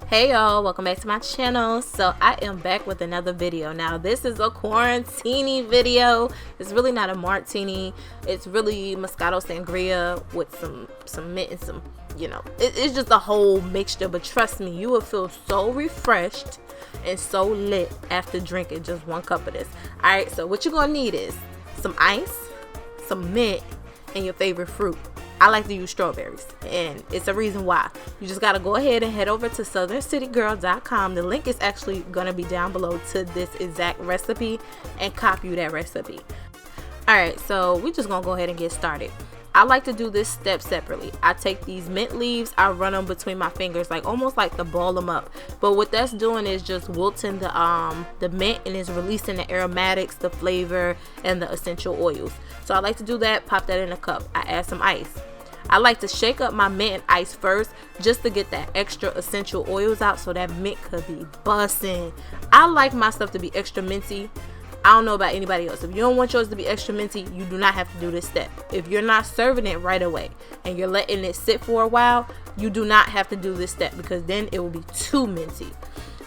Hey y'all, welcome back to my channel. So I am back with another video. Now this is a quarantini video. It's really not a martini, it's really Moscato Sangria with some mint and some, it's just a whole mixture. But trust me, you will feel so refreshed and so lit after drinking just one cup of this. Alright, so what you're gonna need is some ice, some mint, and your favorite fruit. I like to use strawberries, and it's a reason why. You just gotta go ahead and head over to southerncitygirl.com. The link is actually gonna be down below to this exact recipe, and copy that recipe. Alright, so we're just gonna go ahead and get started. I like to do this step separately. I take these mint leaves, I run them between my fingers, like almost like to ball them up. But what that's doing is just wilting the mint, and is releasing the aromatics, the flavor, and the essential oils. So I like to do that, pop that in a cup. I add some ice. I like to shake up my mint and ice first just to get that extra essential oils out so that mint could be bussin'. I like my stuff to be extra minty. I don't know about anybody else. If you don't want yours to be extra minty, you do not have to do this step. If you're not serving it right away and you're letting it sit for a while, you do not have to do this step, because then it will be too minty.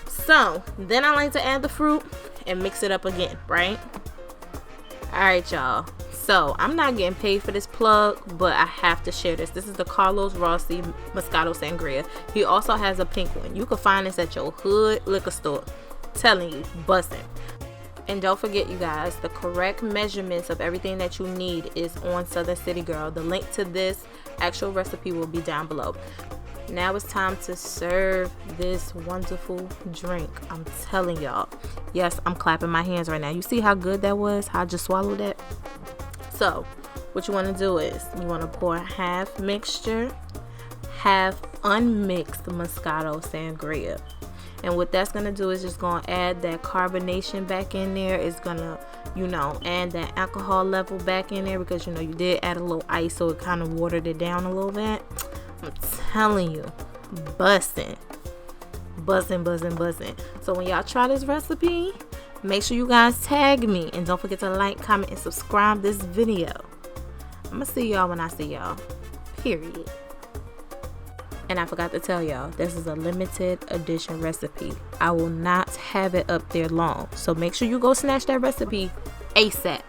So then I like to add the fruit and mix it up again, right? Alright y'all, so I'm not getting paid for this plug, but I have to share this. This is the Carlos Rossi Moscato Sangria. He also has a pink one. You can find this at your hood liquor store. Telling you, bussin'. And don't forget, you guys, the correct measurements of everything that you need is on Southern City Girl. The link to this actual recipe will be down below. Now it's time to serve this wonderful drink. I'm telling y'all. Yes, I'm clapping my hands right now. You see how good that was? How I just swallowed that? So what you want to do is you want to pour half mixture, half unmixed Moscato Sangria. And what that's going to do is just going to add that carbonation back in there. It's going to, add that alcohol level back in there, because, you did add a little ice, so it kind of watered it down a little bit. I'm telling you, bussin'. So when y'all try this recipe, make sure you guys tag me, and don't forget to like, comment, and subscribe this video. I'm gonna see y'all when I see y'all, period. And I forgot to tell y'all, this is a limited edition recipe. I will not have it up there long, so make sure you go snatch that recipe ASAP.